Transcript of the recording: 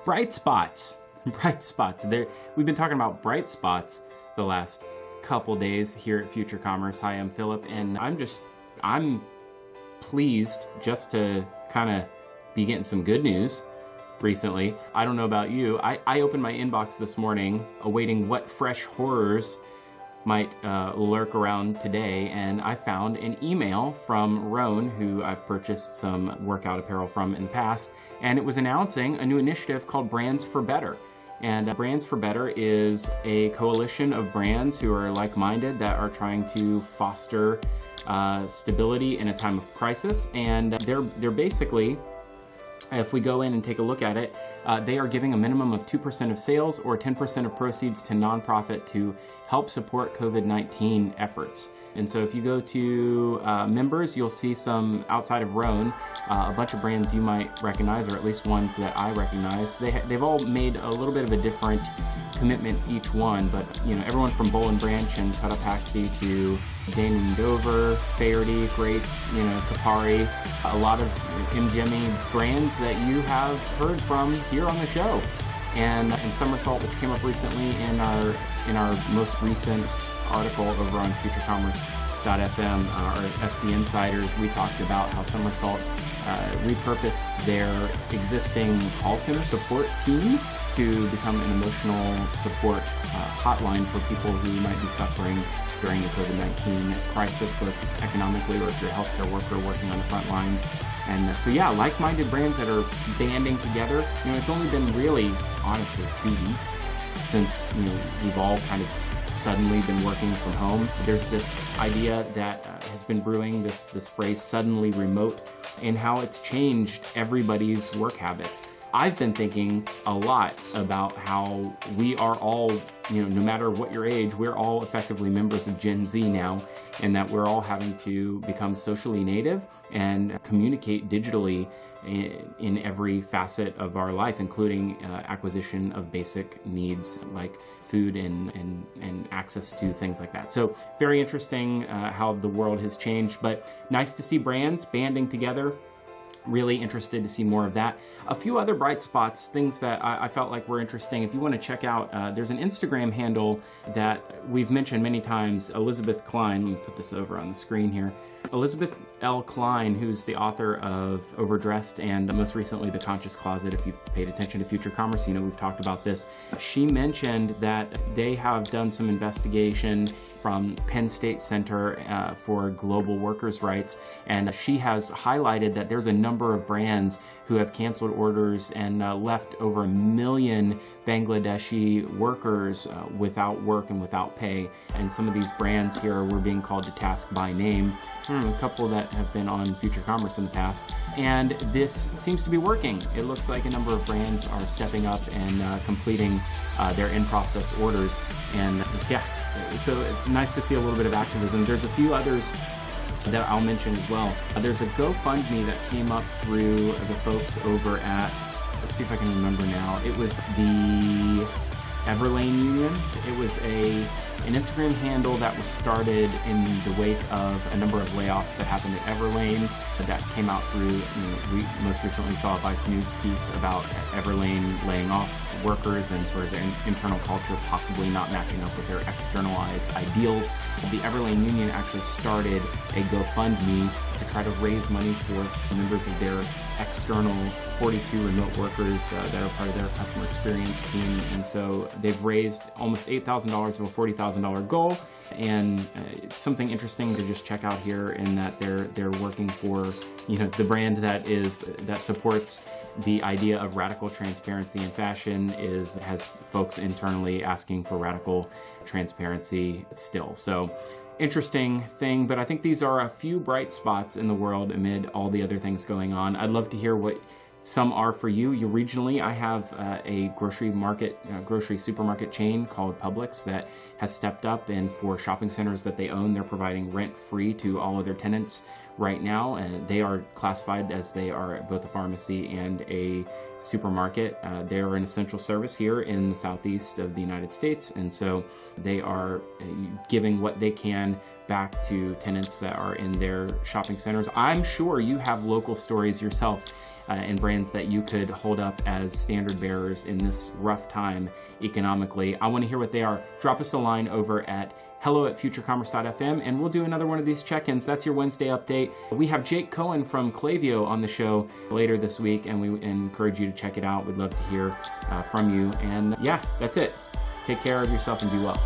Bright spots. Bright spots. We've been talking about bright spots the last couple days here at Future Commerce. Hi, I'm Philip, and I'm pleased just to kind of be getting some good news recently. I don't know about you. I opened my inbox this morning awaiting what fresh horrors might lurk around today, and I found an email from Rhone, who I've purchased some workout apparel from in the past, and it was announcing a new initiative called Brands for Better. And Brands for Better is a coalition of brands who are like-minded that are trying to foster stability in a time of crisis. And they're basically, if we go in and take a look at it, they are giving a minimum of 2% of sales or 10% of proceeds to nonprofit to help support COVID-19 efforts. And so if you go to members, you'll see some outside of Rhone, a bunch of brands you might recognize, or at least ones that I recognize. They've all made a little bit of a different commitment each one, but you know, everyone from Bowl and Branch and Cotopaxi to Dane and Dover, Faherty, Greats, you know, Kapari, a lot of MGME brands that you have heard from here on the show. And Somersault, which came up recently in our most recent article over on futurecommerce.fm, our FC Insiders, we talked about how Somersault repurposed their existing call center support team to become an emotional support hotline for people who might be suffering during the COVID-19 crisis, both economically or if you're a healthcare worker working on the front lines. And so yeah, like-minded brands that are banding together. You know, it's only been really, honestly, 2 weeks since, you know, we've all kind of suddenly been working from home. There's this idea that has been brewing, this phrase suddenly remote, and how it's changed everybody's work habits. I've been thinking a lot about how we are all, you know, no matter what your age, we're all effectively members of Gen Z now, and that we're all having to become socially native and communicate digitally in every facet of our life, including acquisition of basic needs like food and access to things like that. So very interesting how the world has changed, but nice to see brands banding together. Really interested to see more of that. A few other bright spots, things that I felt like were interesting. If you want to check out, there's an Instagram handle that we've mentioned many times, Elizabeth Cline. Let me put this over on the screen here. Elizabeth L Cline, who's the author of Overdressed and most recently The Conscious Closet. If you've paid attention to Future Commerce, you know we've talked about this. She mentioned that they have done some investigation from Penn State Center for Global Workers' Rights, and she has highlighted that there's a number of brands who have canceled orders and left over 1 million Bangladeshi workers without work and without pay. And some of these brands here were being called to task by name. A couple that have been on Future Commerce in the past, and this seems to be working. It looks like a number of brands are stepping up and completing their in-process orders, and yeah, so it's nice to see a little bit of activism. There's a few others that I'll mention as well. There's a GoFundMe that came up through the folks over at, let's see if I can remember now, it was the Everlane Union. It was an Instagram handle that was started in the wake of a number of layoffs that happened at Everlane that came out through, you know, we most recently saw a Vice News piece about Everlane laying off workers and sort of their internal culture possibly not matching up with their externalized ideals. The Everlane Union actually started a GoFundMe to try to raise money for members of their external 42 remote workers that are part of their customer experience team. And so they've raised almost $8,000 of a $40,000 goal. And it's something interesting to just check out here in that they're working for, you know, the brand that supports the idea of radical transparency in fashion has folks internally asking for radical transparency still. So interesting thing, but I think these are a few bright spots in the world amid all the other things going on. I'd love to hear what some are for you. Regionally, I have a grocery supermarket chain called Publix that has stepped up, and for shopping centers that they own, they're providing rent-free to all of their tenants right now. They are classified as they are both a pharmacy and a supermarket. They are an essential service here in the southeast of the United States, and so they are giving what they can back to tenants that are in their shopping centers. I'm sure you have local stories yourself and brands that you could hold up as standard bearers in this rough time economically. I want to hear what they are. Drop us a line over at hello@futurecommerce.fm, and we'll do another one of these check-ins. That's your Wednesday update. We have Jake Cohen from Klaviyo on the show later this week, and we encourage you to check it out. We'd love to hear from you. And yeah, that's it. Take care of yourself and be well.